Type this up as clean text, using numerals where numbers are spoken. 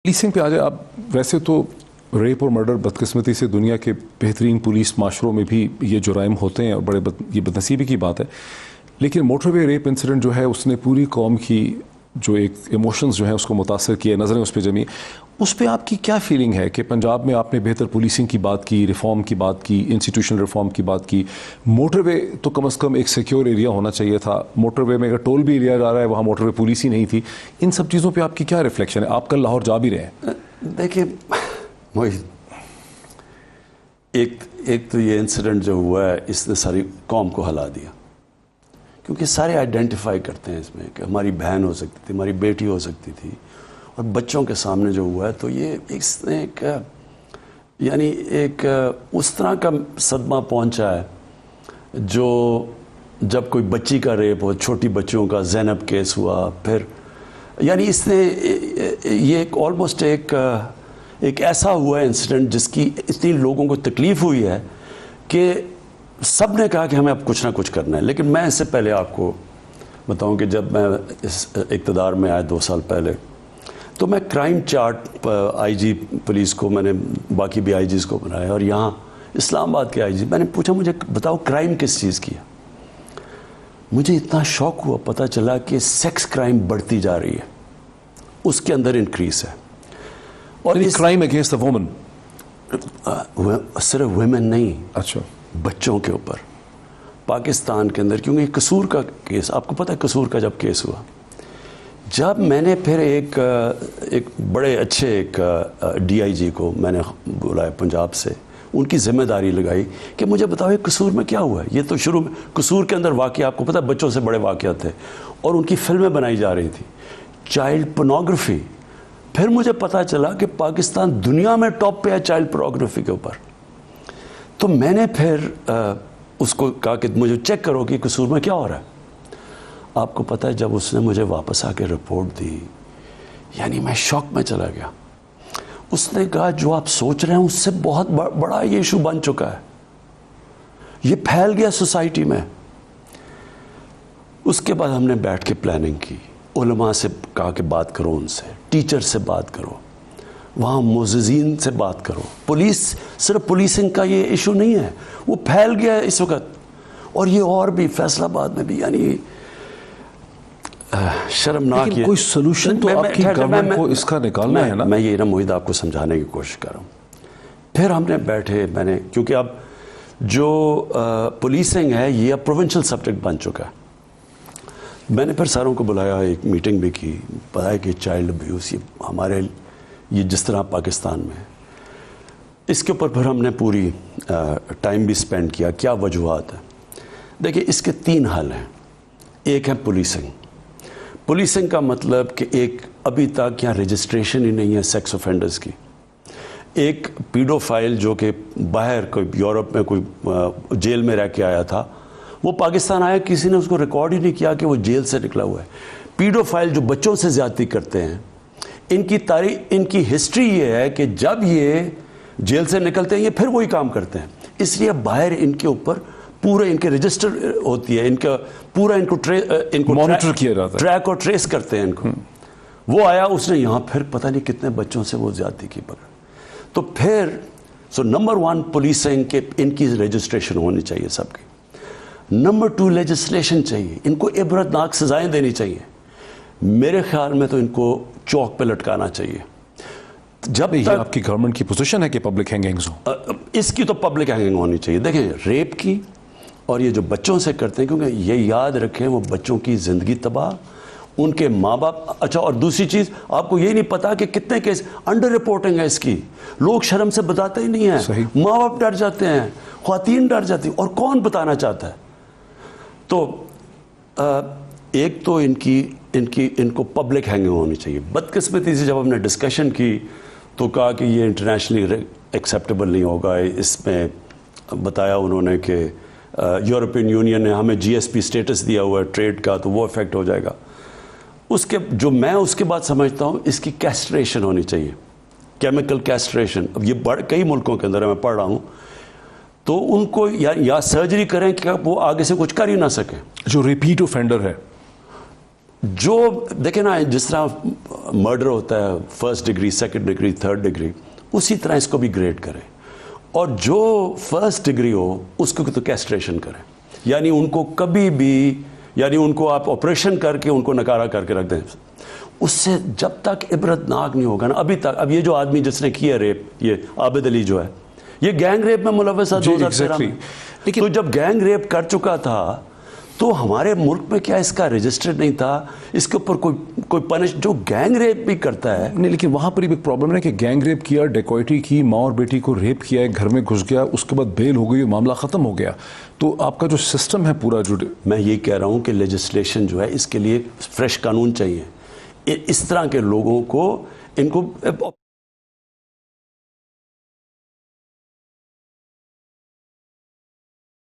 Policing پہ آ جائے آپ. ویسے تو ریپ اور مرڈر بدقسمتی سے دنیا کے بہترین پولیس معاشروں میں بھی یہ جرائم ہوتے ہیں اور بڑے یہ بدنصیبی کی بات ہے، لیکن موٹر وے ریپ انسیڈنٹ جو ہے اس نے پوری قوم کی جو ایک ایموشنز جو ہیں اس کو متاثر کیا، نظریں اس پہ جمی. اس پہ آپ کی کیا فیلنگ ہے کہ پنجاب میں آپ نے بہتر پولیسنگ کی بات کی، ریفارم کی بات کی، انسٹیٹیوشنل ریفارم کی بات کی، موٹر وے تو کم از کم ایک سیکیور ایریا ہونا چاہیے تھا، موٹر وے میں اگر ٹول بھی ایریا جا رہا ہے وہاں موٹر وے پولیس ہی نہیں تھی. ان سب چیزوں پہ آپ کی کیا ریفلیکشن ہے؟ آپ کل لاہور جا بھی رہے ہیں. دیکھیے ایک تو یہ انسیڈنٹ جو ہوا ہے اس نے ساری قوم کو ہلا دیا، کیونکہ سارے آئیڈینٹیفائی کرتے ہیں اس میں کہ ہماری بہن ہو سکتی تھی، ہماری بیٹی ہو سکتی تھی، اور بچوں کے سامنے جو ہوا ہے تو یہ اس نے ایک اس طرح کا صدمہ پہنچا ہے جو جب کوئی بچی کا ریپ ہو، چھوٹی بچیوں کا زینب کیس ہوا، پھر اس نے یہ ایک آلموسٹ ایک ایسا ہوا ہے انسیڈنٹ جس کی اتنی لوگوں کو تکلیف ہوئی ہے کہ سب نے کہا کہ ہمیں اب کچھ نہ کچھ کرنا ہے. لیکن میں اس سے پہلے آپ کو بتاؤں کہ جب میں اس اقتدار میں آیا 2 سال پہلے تو میں کرائم چارٹ آئی جی پولیس کو، میں نے باقی بھی آئی جیز کو بنایا، اور یہاں اسلام آباد کے آئی جی، میں نے پوچھا مجھے بتاؤ کرائم کس چیز کی ہے. مجھے اتنا شوق ہوا، پتہ چلا کہ سیکس کرائم بڑھتی جا رہی ہے، اس کے اندر انکریز ہے. اور کرائم اگینسٹ دا وومن، صرف ویمن نہیں، اچھا بچوں کے اوپر پاکستان کے اندر. کیونکہ یہ قصور کا کیس، آپ کو پتہ ہے قصور کا جب کیس ہوا، جب میں نے پھر ایک بڑے اچھے ایک ڈی آئی جی کو میں نے بلایا پنجاب سے، ان کی ذمہ داری لگائی کہ مجھے بتاؤ یہ قصور میں کیا ہوا ہے. یہ تو شروع میں قصور کے اندر واقعہ، آپ کو پتہ ہے بچوں سے بڑے واقعات تھے اور ان کی فلمیں بنائی جا رہی تھی، چائلڈ پورنوگرافی. پھر مجھے پتہ چلا کہ پاکستان دنیا میں ٹاپ پہ ہے چائلڈ پورنوگرافی کے اوپر. تو میں نے پھر اس کو کہا کہ مجھے چیک کرو کہ قصور میں کیا ہو رہا ہے. آپ کو پتہ ہے جب اس نے مجھے واپس آ کے رپورٹ دی، میں شوق میں چلا گیا. اس نے کہا جو آپ سوچ رہے ہیں اس سے بہت بڑا یہ ایشو بن چکا ہے، یہ پھیل گیا سوسائٹی میں. اس کے بعد ہم نے بیٹھ کے پلاننگ کی، علماء سے کہا کہ بات کرو، ان سے ٹیچر سے بات کرو، وہاں معززین سے بات کرو. پولیس صرف پولیسنگ کا یہ ایشو نہیں ہے، وہ پھیل گیا ہے اس وقت. اور یہ اور بھی فیصل آباد میں بھی شرمناک. کوئی سلوشن تو آپ کی گورنمنٹ کو اس کا نکالنا ہے نا. میں یہ موحد آپ کو سمجھانے کی کوشش کر رہا ہوں. پھر ہم نے بیٹھے، کیونکہ اب جو پولیسنگ ہے یہ اب پروونشل سبجیکٹ بن چکا ہے. میں نے پھر ساروں کو بلایا، ایک میٹنگ بھی کی، بتایا کہ چائلڈ ابیوز یہ جس طرح پاکستان میں اس کے اوپر پھر ہم نے پوری ٹائم بھی سپینڈ کیا، کیا وجوہات ہیں. دیکھیں اس کے 3 حل ہیں. ایک ہے پولیسنگ کا مطلب کہ ایک ابھی تک یہاں رجسٹریشن ہی نہیں ہے سیکس آفینڈرز کی. ایک پیڈو فائل جو کہ باہر کوئی یورپ میں کوئی جیل میں رہ کے آیا تھا، وہ پاکستان آیا، کسی نے اس کو ریکارڈ ہی نہیں کیا کہ وہ جیل سے نکلا ہوا ہے. پیڈو فائل جو بچوں سے زیادتی کرتے ہیں، ان کی ہسٹری یہ ہے کہ جب یہ جیل سے نکلتے ہیں یہ پھر وہی کام کرتے ہیں. اس لیے باہر ان کے اوپر پورے ان کے رجسٹر ہوتی ہے، ان کا پورا ان کو مانیٹر کیا جاتا ہے، ٹریک اور ٹریس کرتے ہیں ان کو. وہ آیا، اس نے یہاں پھر پتہ نہیں کتنے بچوں سے وہ زیادتی کی پکڑ. تو پھر نمبر 1 پولیسنگ کہ ان کی رجسٹریشن ہونی چاہیے سب کی. نمبر 2 لیجسلیشن چاہیے، ان کو عبرتناک سزائیں دینی چاہیے. میرے خیال میں تو ان کو چوک پہ لٹکانا چاہیے. جب یہ آپ کی گورنمنٹ کی پوزیشن ہے کہ پبلک ہینگنگز ہوں، اس کی تو پبلک ہینگنگ ہونی چاہیے. دیکھیں ریپ کی اور یہ جو بچوں سے کرتے ہیں، کیونکہ یہ یاد رکھیں وہ بچوں کی زندگی تباہ، ان کے ماں باپ. اچھا، اور دوسری چیز آپ کو یہ نہیں پتا کہ کتنے کیس انڈر رپورٹنگ ہے اس کی. لوگ شرم سے بتاتے ہی نہیں ہیں، ماں باپ ڈر جاتے ہیں، خواتین ڈر جاتی ہیں، اور کون بتانا چاہتا ہے. تو ایک تو ان کو پبلک ہینگنگ ہونی چاہیے. بدقسمتی سے جب ہم نے ڈسکشن کی تو کہا کہ یہ انٹرنیشنلی ایکسیپٹیبل نہیں ہوگا. اس میں بتایا انہوں نے کہ یورپین یونین نے ہمیں جی ایس پی سٹیٹس دیا ہوا ہے ٹریڈ کا، تو وہ افیکٹ ہو جائے گا. میں اس کے بعد سمجھتا ہوں اس کی کیسٹریشن ہونی چاہیے، کیمیکل کیسٹریشن. اب یہ کئی ملکوں کے اندر ہے، میں پڑھ رہا ہوں، تو ان کو یا سرجری کریں کہ وہ آگے سے کچھ کر ہی نہ سکیں. جو ریپیٹ اوفینڈر ہے جو دیکھیں نا جس طرح مرڈر ہوتا ہے first degree second degree third degree اسی طرح اس کو بھی گریڈ کریں اور جو فرسٹ ڈگری ہو اس کو تو کیسٹریشن کریں یعنی ان کو کبھی بھی یعنی ان کو آپ آپریشن کر کے ان کو نکارا کر کے رکھ دیں اس سے جب تک عبرت ناک نہیں ہوگا نا ابھی تک اب یہ جو آدمی جس نے کیا ریپ یہ عابد علی جو ہے یہ گینگ ریپ میں ملوث ہے 2013 میں لیکن تو جب گینگ ریپ کر چکا تھا تو ہمارے ملک میں کیا اس کا رجسٹر نہیں تھا اس کے اوپر کوئی پنش جو گینگ ریپ بھی کرتا ہے نہیں لیکن وہاں پر بھی ایک پرابلم ہے کہ گینگ ریپ کیا ڈیکوئٹی کی ماں اور بیٹی کو ریپ کیا ہے گھر میں گھس گیا اس کے بعد بیل ہو گئی معاملہ ختم ہو گیا تو آپ کا جو سسٹم ہے پورا جو میں یہ کہہ رہا ہوں کہ لیجسلیشن جو ہے اس کے لیے فریش قانون چاہیے اس طرح کے لوگوں کو ان کو